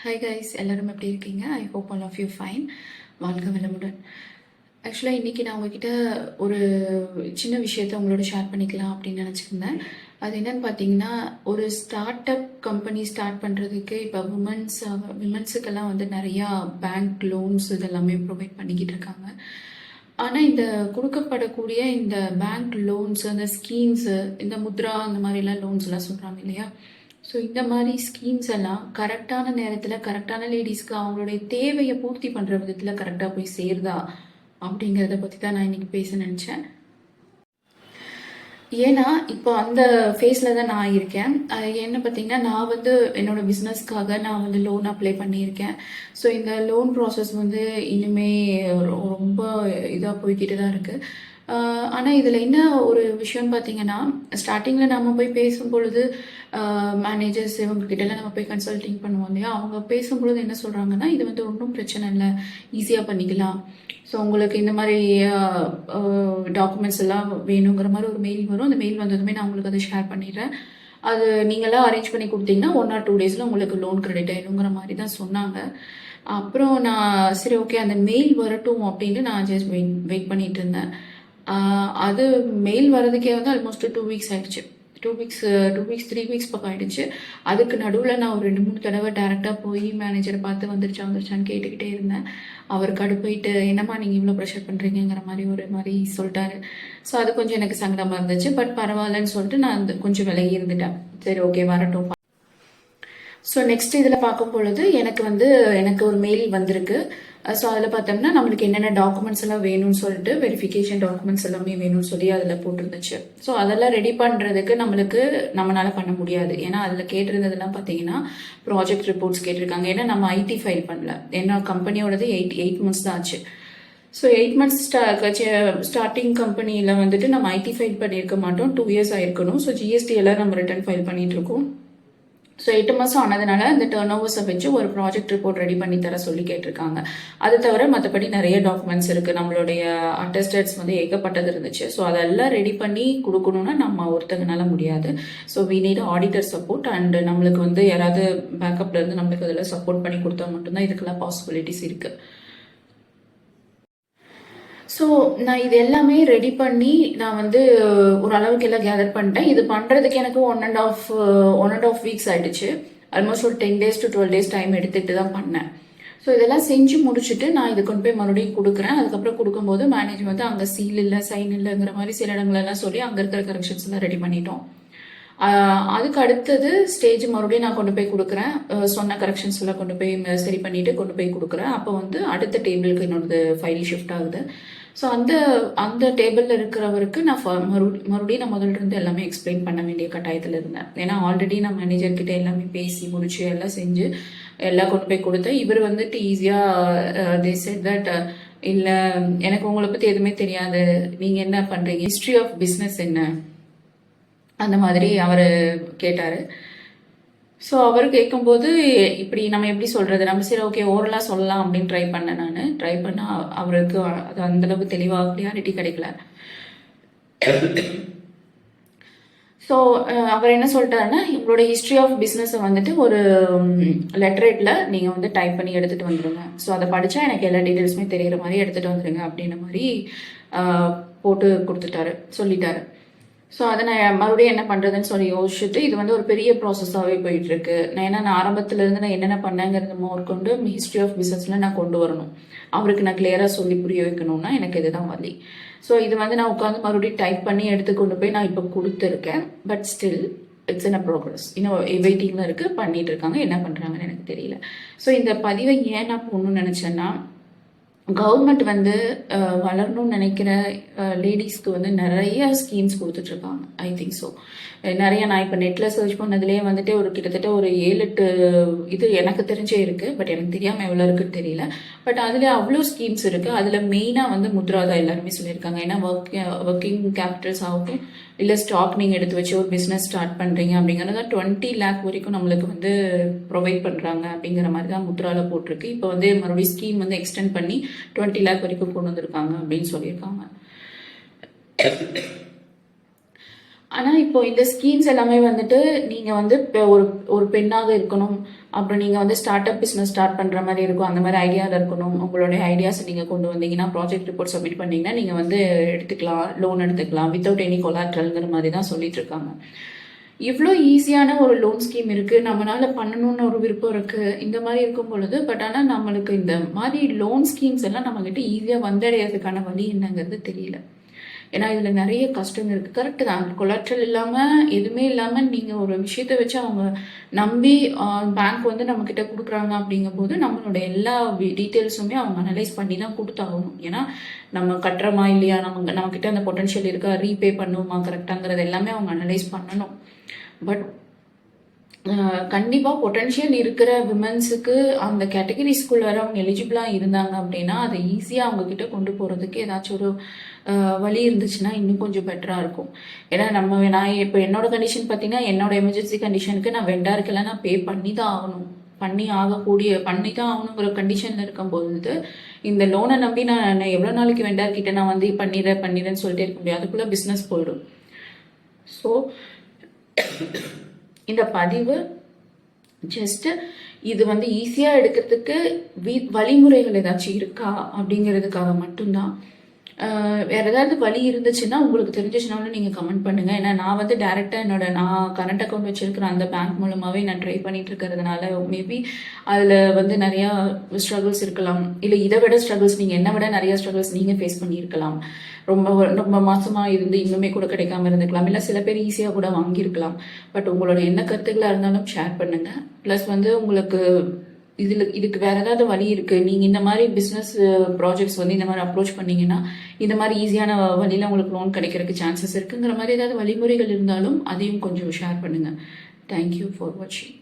Hi guys, எல்லாரும் எப்படி இருக்கீங்க? I hope all of you fine. வாழ்க வளமுடன். ஆக்சுவலாக இன்றைக்கி நான் உங்ககிட்ட ஒரு சின்ன விஷயத்த உங்களோட ஷேர் பண்ணிக்கலாம் அப்படின்னு நினச்சிருந்தேன். அது என்னன்னு பார்த்தீங்கன்னா, ஒரு ஸ்டார்ட் அப் கம்பெனி ஸ்டார்ட் பண்ணுறதுக்கு இப்போ விமன்ஸுக்கெல்லாம் வந்து நிறையா பேங்க் லோன்ஸ் இதெல்லாமே ப்ரொவைட் பண்ணிக்கிட்டு இருக்காங்க. ஆனால் இந்த கொடுக்கப்படக்கூடிய இந்த பேங்க் லோன்ஸ், அந்த ஸ்கீம்ஸு, இந்த முத்ரா அந்த மாதிரிலாம் லோன்ஸ்லாம் சொல்கிறாங்க இல்லையா? ஸோ இந்த மாதிரி ஸ்கீம்ஸ் எல்லாம் கரெக்டான நேரத்தில் கரெக்டான லேடிஸ்க்கு அவங்களுடைய தேவையை பூர்த்தி பண்ணுற விதத்தில் கரெக்டாக போய் சேருதா அப்படிங்கிறத பற்றி தான் நான் இன்றைக்கி பேச நினச்சேன். ஏன்னா இப்போ அந்த ஃபேஸில் தான் நான் இருக்கேன். என்ன பார்த்தீங்கன்னா, நான் வந்து என்னோடய பிஸ்னஸ்க்காக நான் வந்து லோன் அப்ளை பண்ணியிருக்கேன். ஸோ இந்த லோன் ப்ராசஸ் வந்து இன்னுமே ரொம்ப இதாக போய்கிட்டு தான் இருக்குது. ஆனால் இதில் என்ன ஒரு விஷயம்னு பார்த்தீங்கன்னா, ஸ்டார்டிங்கில் நம்ம போய் பேசும்பொழுது மேனேஜர்ஸ் இவங்ககிட்டலாம் நம்ம போய் கன்சல்டிங் பண்ணுவோம் இல்லையா? அவங்க பேசும்பொழுது என்ன சொல்கிறாங்கன்னா, இது வந்து ஒன்றும் பிரச்சனை இல்லை, ஈஸியாக பண்ணிக்கலாம். ஸோ உங்களுக்கு இந்த மாதிரி டாக்குமெண்ட்ஸ் எல்லாம் வேணுங்கிற மாதிரி ஒரு மெயில் வரும். அந்த மெயில் வந்ததுமே நான் உங்களுக்கு அதை ஷேர் பண்ணிடுறேன். அது நீங்களாம் அரேஞ்ச் பண்ணி கொடுத்தீங்கன்னா 1 or 2 டேஸில் உங்களுக்கு லோன் கிரெடிட் ஆயிடுங்கிற மாதிரி தான் சொன்னாங்க. அப்புறம் நான் சரி ஓகே அந்த மெயில் வரட்டும் அப்படின்ட்டு நான் ஜஸ்ட் வெயிட் பண்ணிட்டு இருந்தேன். அது மெயில் வர்றதுக்கே வந்து ஆல்மோஸ்ட் 2 வீக்ஸ் ஆயிடுச்சு. 2 வீக்ஸ் 3 வீக்ஸ் பக்கம் ஆயிடுச்சு. அதுக்கு நடுவில் நான் ஒரு 2-3 தடவை டேரெக்டாக போய் மேனேஜரை பார்த்து வந்துருச்சான்னு கேட்டுக்கிட்டே இருந்தேன். அவர் கடுப்போயிட்டு, என்னம்மா நீங்கள் இவ்வளோ ப்ரெஷர் பண்ணுறீங்கிற மாதிரி சொல்லிட்டாரு. ஸோ அது கொஞ்சம் எனக்கு சங்கடமாக இருந்துச்சு. பட் பரவாயில்லன்னு சொல்லிட்டு நான் கொஞ்சம் விலகி இருந்துட்டேன். சரி ஓகே வரட்டும். ஸோ நெக்ஸ்ட் இதில் பார்க்கும் பொழுது எனக்கு ஒரு மெயில் வந்திருக்கு. ஸோ அதில் பார்த்தோம்னா நம்மளுக்கு என்னென்ன டாக்குமெண்ட்ஸ் எல்லாம் வேணும்னு சொல்லிட்டு வெரிஃபிகேஷன் டாக்குமெண்ட்ஸ் எல்லாமே வேணும்னு சொல்லி அதில் போட்டிருந்துச்சு. ஸோ அதெல்லாம் ரெடி பண்ணுறதுக்கு நம்மளால பண்ண முடியாது. ஏன்னா அதில் கேட்டிருந்ததெல்லாம் பார்த்தீங்கன்னா ப்ராஜெக்ட் ரிப்போர்ட்ஸ் கேட்டிருக்காங்க. ஏன்னா நம்ம ஐடி ஃபைல் பண்ணல. ஏன்னா கம்பெனியோடது 8 months தான் ஆச்சு. ஸோ 8 months ஸ்டார்டிங் கம்பெனியில் வந்துட்டு நம்ம ஐடி ஃபைல் பண்ணியிருக்க மாட்டோம். 2 years ஆயிருக்கணும். ஸோ ஜிஎஸ்டி எல்லாம் நம்ம ரிட்டர்ன் ஃபைல் பண்ணிட்டு இருக்கோம். ஸோ 8 months ஆனதுனால இந்த டர்ன் ஓவர்ஸை வச்சு ஒரு ப்ராஜெக்ட் ரிப்போர்ட் ரெடி பண்ணி தர சொல்லி கேட்டிருக்காங்க. அது தவிர மற்றபடி நிறைய டாக்குமெண்ட்ஸ் இருக்குது. நம்மளுடைய அட்டஸ்டட்ஸ் வந்து ஏகப்பட்டது இருந்துச்சு. ஸோ அதெல்லாம் ரெடி பண்ணி கொடுக்கணும்னா நம்ம ஒருத்தங்கனால முடியாது. So we need auditor support and நம்மளுக்கு வந்து யாராவது பேக்கப்ல இருந்து நம்மளுக்கு அதில் சப்போர்ட் பண்ணி கொடுத்தா மட்டும்தான் இதுக்கெல்லாம் பாசிபிலிட்டிஸ் இருக்குது. ஸோ நான் இது எல்லாமே ரெடி பண்ணி நான் வந்து ஓரளவுக்கு எல்லாம் கேதர் பண்ணிட்டேன். இது பண்ணுறதுக்கு எனக்கு 1.5 weeks ஆயிடுச்சு. ஆல்மோஸ்ட் ஒரு 10 days to 12 days டைம் எடுத்துகிட்டு தான் பண்ணேன். ஸோ இதெல்லாம் செஞ்சு முடிச்சுட்டு நான் இது கொண்டு போய் மறுபடியும் கொடுக்குறேன். அதுக்கப்புறம் கொடுக்கும்போது மேனேஜ் வந்து அங்கே சீல் இல்லை சைன் இல்லைங்கிற மாதிரி சில இடங்களெல்லாம் சொல்லி அங்கே இருக்கிற கரெக்ஷன்ஸ் எல்லாம் ரெடி பண்ணிட்டோம். அதுக்கு அடுத்தது ஸ்டேஜ் மறுபடியும் நான் கொண்டு போய் கொடுக்குறேன். சொன்ன கரெக்ஷன்ஸ் எல்லாம் கொண்டு போய் சரி பண்ணிட்டு கொண்டு போய் கொடுக்குறேன். அப்போ வந்து அடுத்த டேபிளுக்கு என்னோடது ஃபைல் ஷிஃப்ட் ஆகுது. ஸோ அந்த டேபிளில் இருக்கிறவருக்கு நான் மறுபடியும் நான் முதல்ல இருந்து எல்லாமே எக்ஸ்பிளைன் பண்ண வேண்டிய கட்டாயத்தில் இருந்தேன். ஏன்னா ஆல்ரெடி நான் மேனேஜர்கிட்ட எல்லாமே பேசி முடிச்சு எல்லாம் செஞ்சு எல்லாம் கொண்டு போய் கொடுத்தேன். இவர் வந்துட்டு ஈஸியாக தே செட் தட் இல்லை எனக்கு உங்களை பற்றி எதுவுமே தெரியாது, நீங்கள் என்ன பண்ணுறீங்க, ஹிஸ்ட்ரி ஆஃப் பிஸ்னஸ் என்ன, அந்த மாதிரி அவர் கேட்டார். ஸோ அவர் கேட்கும்போது இப்படி நம்ம எப்படி சொல்கிறது, நம்ம சரி ஓகே ஓரலாக சொல்லலாம் அப்படின்னு ட்ரை பண்ண அவருக்கு அது அந்தளவுக்கு தெளிவாக கிளியாரிட்டி கிடைக்கல. ஸோ அவர் என்ன சொல்லிட்டாருன்னா, உங்களோட ஹிஸ்ட்ரி ஆஃப் பிஸ்னஸை வந்துட்டு ஒரு லெட்டரேட்டில் நீங்கள் வந்து டைப் பண்ணி எடுத்துகிட்டு வந்துடுங்க. ஸோ அதை படித்தா எனக்கு எல்லா டீட்டெயில்ஸுமே தெரிகிற மாதிரி எடுத்துகிட்டு வந்துடுங்க அப்படின்ற மாதிரி போட்டு சொல்லிட்டாரு. ஸோ அதை நான் மறுபடியும் என்ன பண்ணுறதுன்னு சொல்லி யோசிச்சுட்டு, இது வந்து ஒரு பெரிய ப்ராசஸாகவே போயிட்டுருக்கு. நான் ஆரம்பத்துலேருந்து நான் என்னென்ன பண்ணேங்கிறது மேற்கொண்டு ஹிஸ்ட்ரி ஆஃப் பிஸ்னஸில் நான் கொண்டு வரணும். அவருக்கு நான் கிளியராக சொல்லி புரிய வைக்கணும்னா எனக்கு இதுதான் வழி. ஸோ இது வந்து நான் உட்காந்து மறுபடியும் டைப் பண்ணி எடுத்து கொண்டு போய் நான் இப்போ கொடுத்துருக்கேன். But still it's in a progress. இன்னும் வெயிட்டிங்கில் இருக்குது, பண்ணிட்டு இருக்காங்க. என்ன பண்ணுறாங்கன்னு எனக்கு தெரியல. ஸோ இந்த பதிவை ஏன் நான் போகணும்னு நினச்சேன்னா, கவர்மெண்ட் வந்து வளரணும்னு நினைக்கிற லேடிஸ்க்கு வந்து நிறைய ஸ்கீம்ஸ் கொடுத்துட்ருக்காங்க. ஐ திங்க் ஸோ நிறைய நான் இப்போ நெட்டில் சர்ச் பண்ணதுலேயே வந்துட்டு ஒரு கிட்டத்தட்ட ஒரு 7-8 இது எனக்கு தெரிஞ்சே இருக்குது. பட் எனக்கு தெரியாமல் எவ்வளோ இருக்குன்னு தெரியல. பட் அதில் அவ்வளோ ஸ்கீம்ஸ் இருக்குது. அதில் மெயினாக வந்து முத்ரா தான் எல்லாருமே சொல்லியிருக்காங்க. ஏன்னா ஒர்க்கிங் கேபிட்டல்ஸ் ஆகட்டும், இல்லை ஸ்டாக் நீங்கள் எடுத்து வச்சு ஒரு பிஸ்னஸ் ஸ்டார்ட் பண்ணுறீங்க அப்படிங்கிறத 20 lakh வரைக்கும் நம்மளுக்கு வந்து ப்ரொவைட் பண்ணுறாங்க அப்படிங்கிற மாதிரி தான் முத்ராவில் போட்டிருக்கு. இப்போ வந்து மறுபடியும் ஸ்கீம் வந்து எக்ஸ்டெண்ட் பண்ணி 20 lakh வரைக்கும் கொண்டு வந்திருக்காங்க அப்படின்னு சொல்லியிருக்காங்க. ஆனா இப்போ இந்த ஸ்கீம்ஸ் எல்லாமே வந்துட்டு நீங்க வந்து இப்போ ஒரு ஒரு பெண்ணாக இருக்கணும், அப்புறம் நீங்க வந்து ஸ்டார்ட் அப் பிசினஸ் ஸ்டார்ட் பண்ற மாதிரி இருக்கும், அந்த மாதிரி ஐடியாவில் இருக்கணும், உங்களுடைய ஐடியாஸ் நீங்க கொண்டு வந்தீங்கன்னா ப்ராஜெக்ட் ரிப்போர்ட் சப்மிட் பண்ணீங்கன்னா நீங்க வந்து எடுத்துக்கலாம், லோன் எடுத்துக்கலாம் வித்தவுட் எனி கொலாட்ரல்ங்கிற மாதிரி தான் சொல்லிட்டு இருக்காங்க. இவ்வளோ ஈஸியான ஒரு லோன் ஸ்கீம் இருக்கு, நம்மளால பண்ணணும்னு ஒரு விருப்பம் இருக்கு, இந்த மாதிரி இருக்கும் பொழுது பட் ஆனால் நம்மளுக்கு இந்த மாதிரி லோன் ஸ்கீம்ஸ் எல்லாம் நம்மகிட்ட ஈஸியாக வந்தடைகிறதுக்கான வழி என்னங்கிறது தெரியல. ஏன்னா இதில் நிறைய கஷ்டங்கள் இருக்குது. கரெக்டு தான், கொலாட்ரல் இல்லாமல் எதுவுமே இல்லாமல் நீங்கள் ஒரு விஷயத்தை வச்சு அவங்க நம்பி பேங்க் வந்து நம்மக்கிட்ட கொடுக்குறாங்க அப்படிங்கும்போது நம்மளோட எல்லா டீட்டெயில்ஸுமே அவங்க அனலைஸ் பண்ணி தான் கொடுத்தாகணும். ஏன்னா நம்ம கட்டுறோமா இல்லையா, நம்மக்கிட்ட அந்த பொட்டன்ஷியல் இருக்கா, ரீபே பண்ணுவோமா கரெக்டாங்கிறது எல்லாமே அவங்க அனலைஸ் பண்ணணும். பட் கண்டிப்பாக பொட்டன்ஷியல் இருக்கிற விமன்ஸுக்கு அந்த கேட்டகரிஸ்குள்ள அவங்க எலிஜிபிளாக இருந்தாங்க அப்படின்னா அதை ஈஸியாக அவங்கக்கிட்ட கொண்டு போகிறதுக்கு ஏதாச்சும் ஒரு வழி இருந்துச்சுன்னா இன்னும் கொஞ்சம் பெட்டராக இருக்கும். ஏன்னா நான் இப்போ என்னோட கண்டிஷன் பார்த்தீங்கன்னா என்னோட எமர்ஜென்சி கண்டிஷனுக்கு நான் வெண்டாருக்கெல்லாம் நான் பே பண்ணி தான் ஆகணும், பண்ணி தான் ஆகணுங்கிற கண்டிஷனில் இருக்கும்போது இந்த லோனை நம்பி நான் எவ்வளோ நாளைக்கு வெண்டார்கிட்ட நான் வந்து பண்ணிடுறேன்னு சொல்லிட்டே இருக்க முடியாது, அதுக்குள்ளே பிஸ்னஸ் போயிடும். ஸோ இந்த பதிவு ஜஸ்ட்டு இது வந்து ஈஸியாக எடுக்கிறதுக்கு வழிமுறைகள் ஏதாச்சும் இருக்கா அப்படிங்கிறதுக்காக மட்டும்தான். வேறு ஏதாவது வழி இருந்துச்சுன்னா உங்களுக்கு தெரிஞ்சிச்சுனாலும் நீங்கள் கமெண்ட் பண்ணுங்கள். ஏன்னா நான் வந்து டேரெக்டாக நான் கரண்ட் அக்கௌண்ட் வச்சுருக்கிற அந்த பேங்க் மூலமாகவே நான் ட்ரை பண்ணிட்டு இருக்கிறதுனால மேபி அதில் வந்து நிறையா ஸ்ட்ரகிள்ஸ் இருக்கலாம், இல்லை இதை விட ஸ்ட்ரகிள்ஸ் நீங்கள் என்னை விட நிறையா ஸ்ட்ரகிள்ஸ் நீங்கள் ஃபேஸ் பண்ணியிருக்கலாம். ரொம்ப மாசமாக இருந்து இன்னுமே கூட கிடைக்காம இருந்துக்கலாம், இல்லை சில பேர் ஈஸியாக கூட வாங்கியிருக்கலாம். பட் உங்களோட என்ன கருத்துக்களாக இருந்தாலும் ஷேர் பண்ணுங்கள். ப்ளஸ் வந்து உங்களுக்கு இதுக்கு வேற ஏதாவது வழி இருக்கு, நீங்க இந்த மாதிரி பிசினஸ் ப்ராஜெக்ட்ஸ் வந்து இந்த மாதிரி அப்ரோச் பண்ணீங்கன்னா இந்த மாதிரி ஈஸியான வழியில உங்களுக்கு லோன் கிடைக்கிறதுக்கு சான்சஸ் இருக்குங்கிற மாதிரி ஏதாவது வழிமுறைகள் இருந்தாலும் அதையும் கொஞ்சம் ஷேர் பண்ணுங்க. தேங்க்யூ ஃபார் வாட்சிங்.